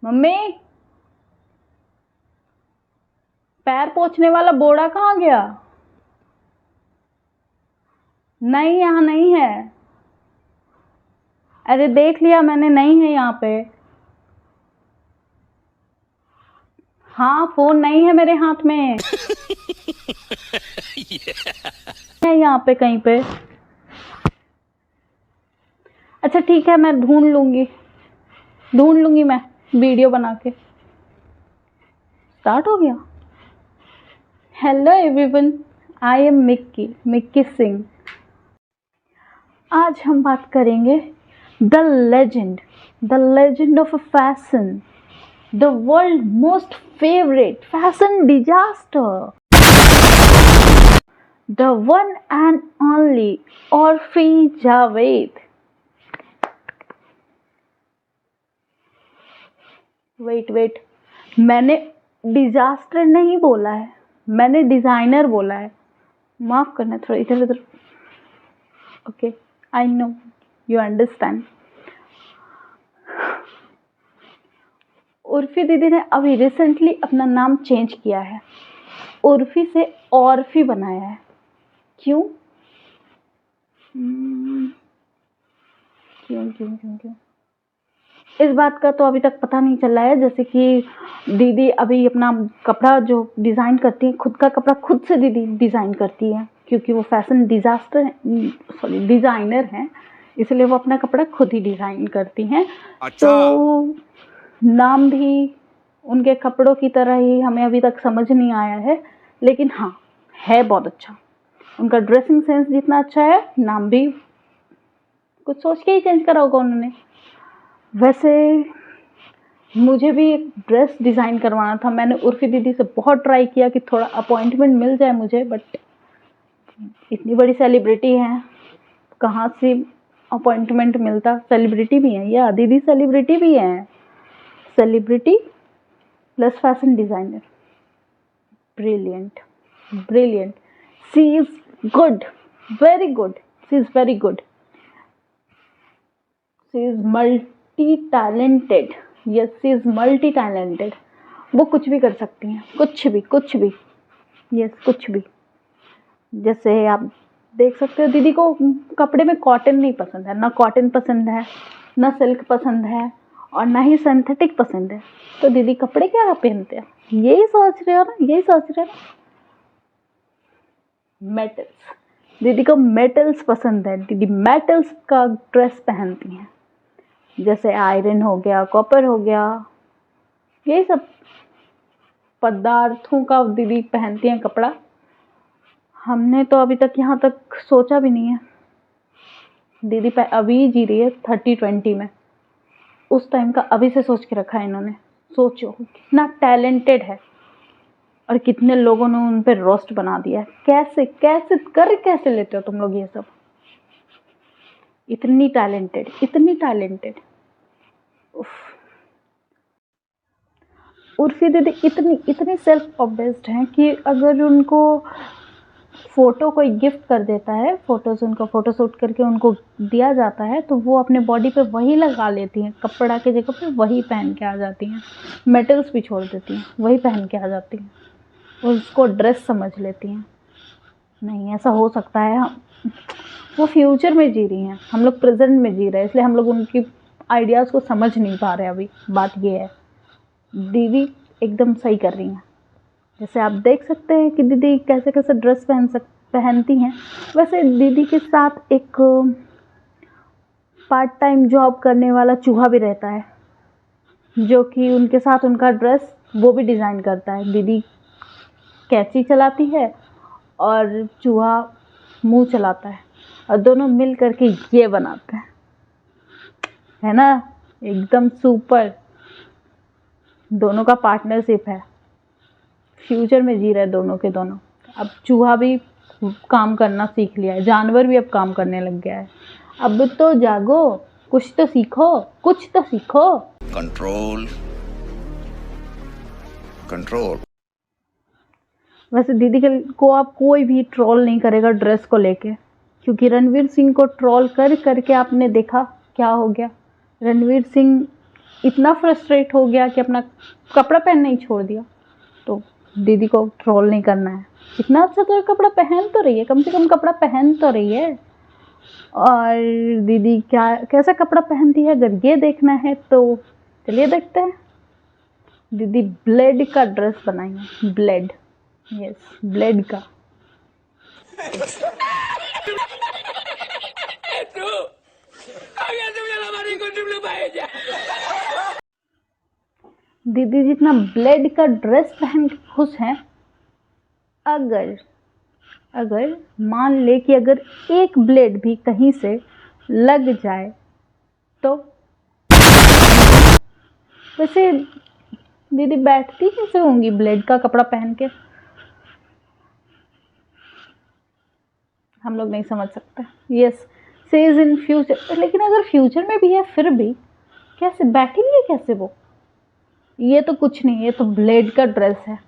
Mummy, पैर पोंछने वाला बोरा कहाँ गया? नहीं, यहाँ नहीं है। अरे देख लिया मैंने, नहीं है यहाँ पे। हाँ, फोन नहीं है मेरे हाथ में। है यहाँ पे कहीं पे। अच्छा ठीक है, मैं ढूंढ लूंगी मैं वीडियो बना के। स्टार्ट हो गया। Hello everyone, I am Mickey Singh. आज हम बात करेंगे the legend of fashion, the world most favourite fashion disaster, the one and only Urfi Javed. Wait, मैंने डिजास्टर नहीं बोला है, मैंने डिजाइनर बोला है। माफ करना, थोड़ा इधर उधर। Okay, I know you understand. Urfi दीदी ने अभी रिसेंटली अपना नाम चेंज किया है, उर्फी से औरफी बनाया है। क्यों? क्यों? इस बात का तो अभी तक पता नहीं चला है। जैसे कि दीदी अभी अपना कपड़ा जो डिज़ाइन करती है, खुद का कपड़ा खुद से दीदी डिज़ाइन करती है, क्योंकि वो फैशन डिज़ाइनर हैं, इसलिए वो अपना कपड़ा खुद ही डिज़ाइन करती हैं। अच्छा। तो नाम भी उनके कपड़ों की तरह ही हमें अभी तक समझ नहीं आया है, लेकिन हाँ, है बहुत अच्छा। उनका ड्रेसिंग सेंस जितना अच्छा है, नाम भी कुछ सोच के ही चेंज करा होगा उन्होंने। वैसे मुझे भी एक ड्रेस डिज़ाइन करवाना था। मैंने उर्फी दीदी से बहुत ट्राई किया कि थोड़ा अपॉइंटमेंट मिल जाए मुझे, बट इतनी बड़ी सेलिब्रिटी हैं, कहाँ से अपॉइंटमेंट मिलता। सेलिब्रिटी भी हैं या दीदी, सेलिब्रिटी भी हैं। Celebrity plus fashion designer, brilliant. She is good, very good. She is very good. She is multi talented. Yes, she is multi talented. वो कुछ भी कर सकती हैं, कुछ भी। यस, कुछ भी। जैसे आप देख सकते हो, दीदी को कपड़े में कॉटन नहीं पसंद है, ना कॉटन पसंद है, ना सिल्क पसंद है, और ना ही सिंथेटिक पसंद है। तो दीदी कपड़े क्या पहनते हैं? यही सोच रहे हो ना? मेटल्स। दीदी को मेटल्स पसंद है। दीदी मेटल्स का ड्रेस पहनती हैं, जैसे आयरन हो गया, कॉपर हो गया, यही सब पदार्थों का दीदी पहनती हैं कपड़ा। हमने तो अभी तक यहाँ तक सोचा भी नहीं है। दीदी अभी जी रही है 30-20 में, उस टाइम का अभी से सोच के रखा है इन्होंने। सोचो कितना टैलेंटेड है और कितने लोगों ने उन पर रोस्ट बना दिया है। कैसे लेते हो तुम लोग ये सब? इतनी टैलेंटेड। उर्फी दीदी इतनी सेल्फ ऑब्सेस्ड हैं कि अगर उनको फ़ोटो कोई गिफ्ट कर देता है, उनका फ़ोटो शूट करके उनको दिया जाता है, तो वो अपने बॉडी पे वही लगा लेती हैं, कपड़ा की जगह पे वही पहन के आ जाती हैं। मेटल्स भी छोड़ देती हैं, वही पहन के आ जाती हैं, उसको ड्रेस समझ लेती हैं। नहीं, ऐसा हो सकता है? वो फ्यूचर में जी रही हैं, हम लोग प्रेजेंट में जी रहे हैं, इसलिए हम लोग उनकी आइडियाज़ को समझ नहीं पा रहे अभी। बात ये है, दीदी एकदम सही कर रही हैं। जैसे आप देख सकते हैं कि दीदी कैसे ड्रेस पहनती हैं, वैसे दीदी के साथ एक पार्ट टाइम जॉब करने वाला चूहा भी रहता है, जो कि उनके साथ उनका ड्रेस वो भी डिज़ाइन करता है। दीदी कैंची चलाती है और चूहा मुंह चलाता है, और दोनों मिल करके ये बनाते हैं, है ना? एकदम सुपर। दोनों का पार्टनरशिप है, फ्यूचर में जी रहे दोनों के दोनों। अब चूहा भी काम करना सीख लिया है, जानवर भी अब काम करने लग गया है। अब तो जागो, कुछ तो सीखो। कंट्रोल। वैसे दीदी को आप कोई भी ट्रोल नहीं करेगा ड्रेस को लेके, क्योंकि रणवीर सिंह को ट्रोल करके आपने देखा क्या हो गया। रणवीर सिंह इतना फ्रस्ट्रेट हो गया कि अपना कपड़ा पहनना ही छोड़ दिया। तो दीदी को ट्रोल नहीं करना है, इतना अच्छा तो कपड़ा पहन तो रही है, कम से कम कपड़ा पहन तो रही है। और दीदी क्या कैसा कपड़ा पहनती है अगर ये देखना है तो चलिए देखते हैं। दीदी ब्लेड का ड्रेस बनाई है, ब्लेड, यस ब्लेड का। दीदी जितना ब्लेड का ड्रेस पहन के खुश है, अगर मान ले कि अगर एक ब्लेड भी कहीं से लग जाए तो वैसे दीदी बैठती कैसे होंगी ब्लेड का कपड़ा पहन के, हम लोग नहीं समझ सकते। यस सेज इन फ्यूचर, लेकिन अगर फ्यूचर में भी है फिर भी कैसे बैठेंगे कैसे वो? ये तो कुछ नहीं, ये तो ब्लेड का ड्रेस है।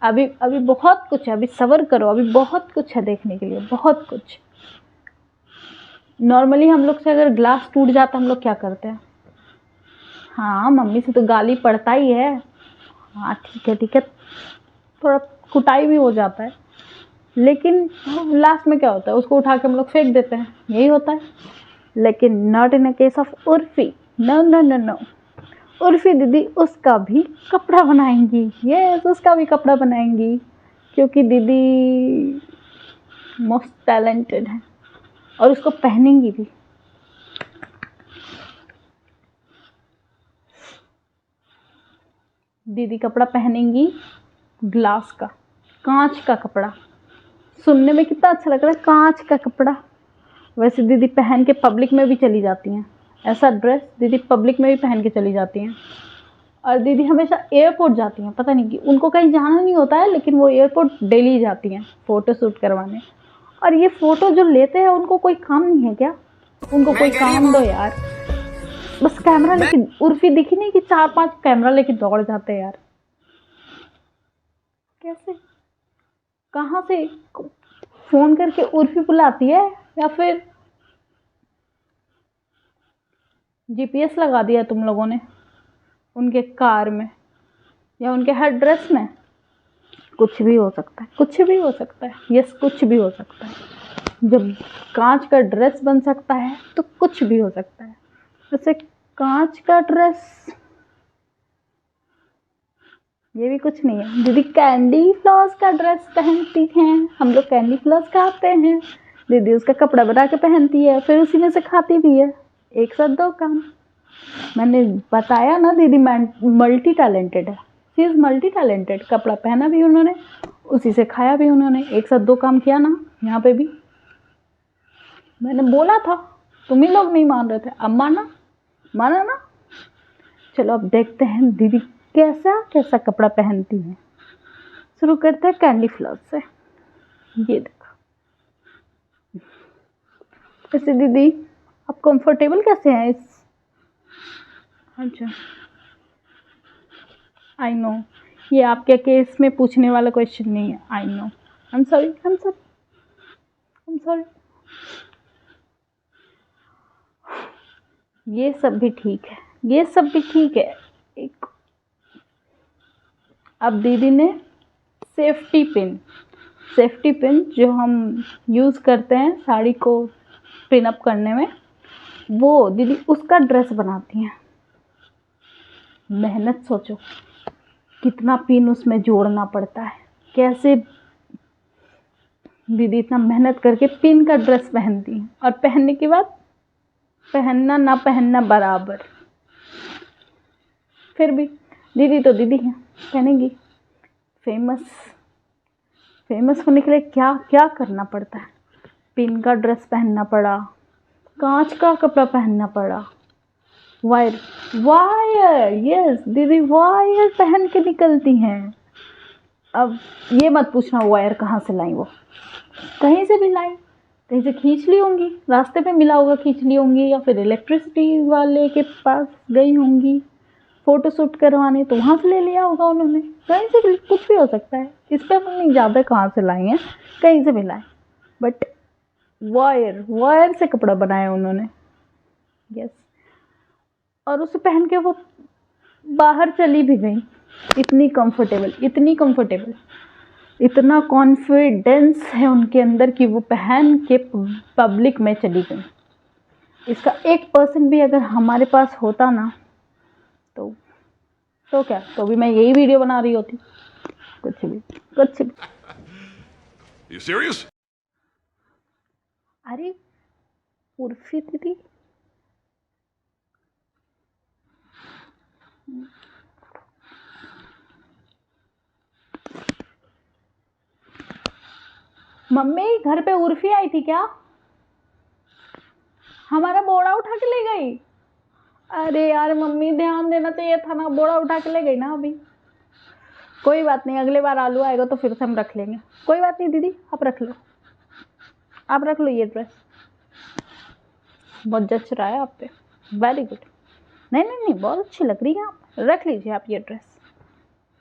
अभी बहुत कुछ है, अभी सब्र करो, अभी बहुत कुछ है देखने के लिए, बहुत कुछ। नॉर्मली हम लोग से अगर ग्लास टूट जाता हम लोग क्या करते हैं? हाँ मम्मी से तो गाली पड़ता ही है, हाँ ठीक है, थोड़ा कुटाई भी हो जाता है, लेकिन लास्ट में क्या होता है, उसको उठा के हम लोग फेंक देते हैं, यही होता है। लेकिन not in a case of Urfi, no no no no. Urfi दीदी उसका भी कपड़ा बनाएंगी, यस उसका भी कपड़ा बनाएंगी, क्योंकि दीदी मोस्ट टैलेंटेड है और उसको पहनेंगी भी। दीदी कपड़ा पहनेंगी ग्लास का, कांच का कपड़ा। सुनने में कितना अच्छा लग रहा है, कांच का कपड़ा। वैसे दीदी पहन के पब्लिक में भी चली जाती हैं, ऐसा ड्रेस दीदी पब्लिक में भी पहन के चली जाती हैं। और दीदी हमेशा एयरपोर्ट जाती हैं, पता नहीं कि उनको कहीं जाना नहीं होता है, लेकिन वो एयरपोर्ट डेली जाती हैं फ़ोटो शूट करवाने। और ये फ़ोटो जो लेते हैं उनको कोई काम नहीं है क्या? उनको कोई काम दो यार, बस कैमरा लेके। उर्फी दिखी नहीं कि 4-5 कैमरा लेके दौड़ जाते हैं यार, कैसे, कहाँ से फ़ोन करके उर्फी बुलाती है, या फिर जीपीएस लगा दिया तुम लोगों ने उनके कार में या उनके हर ड्रेस में? कुछ भी हो सकता है, कुछ भी हो सकता है, यस कुछ भी हो सकता है। जब कांच का ड्रेस बन सकता है तो कुछ भी हो सकता है। जैसे कांच का ड्रेस, ये भी कुछ नहीं है। दीदी कैंडी फ्लॉस का ड्रेस पहनती हैं, हम लोग कैंडी फ्लॉस खाते हैं, दीदी उसका कपड़ा बना के पहनती है, फिर उसी में से खाती भी है। एक साथ दो काम। मैंने बताया ना दीदी मल्टी टैलेंटेड है, शी इज़ मल्टी टैलेंटेड। कपड़ा पहना भी उन्होंने, उसी से खाया भी उन्होंने, एक साथ दो काम किया ना यहाँ पे भी। मैंने बोला था, तुम ही लोग नहीं मान रहे थे, अब माना ना। चलो अब देखते हैं दीदी कैसा कैसा कपड़ा पहनती है। शुरू करते हैं कैंडी फ्लॉस से। ये देखो, वैसे दीदी आप कंफर्टेबल कैसे हैं इस? अच्छा आई नो, ये आपके केस में पूछने वाला क्वेश्चन नहीं है, I know, I am sorry. ये सब भी ठीक है, एक अब दीदी ने सेफ्टी पिन जो हम यूज़ करते हैं साड़ी को पिन अप करने में, वो दीदी उसका ड्रेस बनाती हैं। मेहनत सोचो कितना पिन उसमें जोड़ना पड़ता है, कैसे दीदी इतना मेहनत करके पिन का ड्रेस पहनती हैं, और पहनने के बाद पहनना ना पहनना बराबर। फिर भी दीदी तो दीदी हैं, पहनेंगी। फेमस होने के लिए क्या क्या करना पड़ता है। पिन का ड्रेस पहनना पड़ा, कांच का कपड़ा पहनना पड़ा, वायर, यस दीदी वायर पहन के निकलती हैं। अब ये मत पूछना वायर कहाँ से लाई, वो कहीं से भी लाई, कहीं से खींच ली होंगी, रास्ते पे मिला होगा खींच ली होंगी, या फिर इलेक्ट्रिसिटी वाले के पास गई होंगी फ़ोटो शूट करवाने, तो वहाँ से ले लिया होगा उन्होंने, कहीं से भी, कुछ भी हो सकता है। इस पर हम नहीं ज़्यादा कहाँ से लाई हैं, कहीं से भी लाए, बट वायर से कपड़ा बनाया उन्होंने, यस। और उसे पहन के वो बाहर चली भी गई, इतनी कंफर्टेबल, इतनी कंफर्टेबल, इतना कॉन्फिडेंस है उनके अंदर कि वो पहन के पब्लिक में चली गई। इसका 1% भी अगर हमारे पास होता ना तो क्या, तो भी मैं यही वीडियो बना रही होती। कुछ भी। You serious? अरे उर्फी दीदी, मम्मी घर पे उर्फी आई थी क्या? हमारा बोरा उठा के ले गई। अरे यार मम्मी, ध्यान देना चाहिए था ना, बोरा उठा के ले गई ना अभी। कोई बात नहीं, अगले बार आलू आएगा तो फिर से हम रख लेंगे। कोई बात नहीं दीदी, आप रख लो, आप रख लो। ये ड्रेस बहुत जच रहा है आप पे, वेरी गुड। नहीं, बहुत अच्छी लग रही है आप, रख लीजिए आप ये ड्रेस।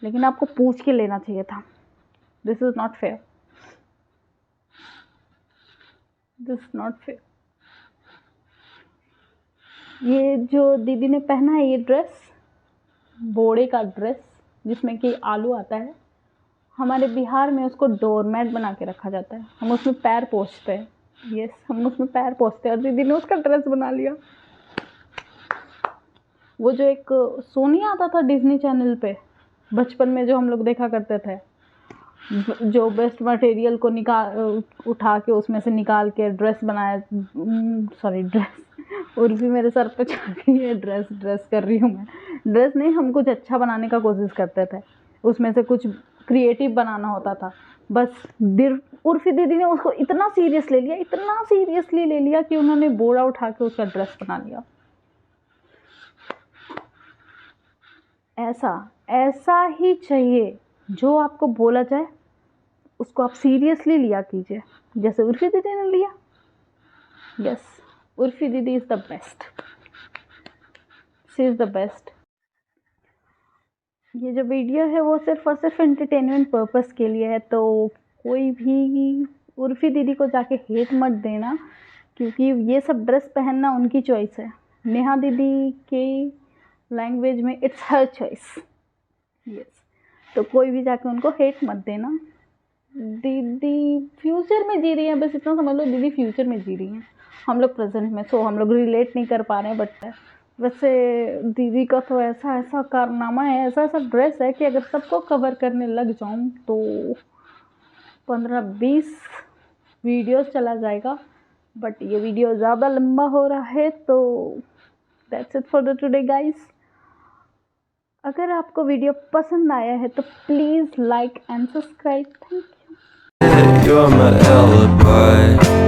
लेकिन आपको पूछ के लेना चाहिए था। This is not fair, this is not fair. ये जो दीदी ने पहना है ये ड्रेस, बोड़े का ड्रेस जिसमें कि आलू आता है, हमारे बिहार में उसको डोरमैट बना के रखा जाता है। हम उसमें पैर पोंछते हैं। यस, हम उसमें पैर पोंछते हैं और दीदी ने उसका ड्रेस बना लिया। वो जो एक शो नहीं आता था डिज्नी चैनल पे बचपन में, जो हम लोग देखा करते थे, जो बेस्ट मटेरियल को उठा के उसमें से निकाल के ड्रेस बनाया, सॉरी ड्रेस, उर्फी मेरे सर पे चढ़ गई है। ड्रेस कर रही हूँ मैं। ड्रेस नहीं, हम कुछ अच्छा बनाने का कोशिश करते थे, उसमें से कुछ क्रिएटिव बनाना होता था। बस उर्फी दीदी ने उसको इतना सीरियस ले लिया, इतना सीरियसली ले लिया कि उन्होंने बोरा उठा के उसका ड्रेस बना लिया। ऐसा ही चाहिए, जो आपको बोला जाए उसको आप सीरियसली लिया कीजिए, जैसे उर्फी दीदी ने लिया। यस, उर्फी दीदी is the best, she is the best. ये जो वीडियो है वो सिर्फ और सिर्फ एंटरटेनमेंट पर्पस के लिए है, तो कोई भी उर्फी दीदी को जाके हेट मत देना, क्योंकि ये सब ड्रेस पहनना उनकी चॉइस है। नेहा दीदी के लैंग्वेज में इट्स हर चॉइस। यस, तो कोई भी जाके उनको हेट मत देना। दीदी फ्यूचर में जी रही हैं, बस इतना समझ लो, दीदी फ्यूचर में जी रही हैं, हम लोग प्रेजेंट में। सो हम लोग रिलेट नहीं कर पा रहे हैं, बट वैसे दीदी का तो ऐसा कारनामा है, ऐसा ड्रेस है कि अगर सबको कवर करने लग जाऊं तो 15-20 वीडियोस चला जाएगा। बट ये वीडियो ज़्यादा लंबा हो रहा है, तो that's it for the today guys. अगर आपको वीडियो पसंद आया है तो please like and subscribe. Thank you. You're my alibi.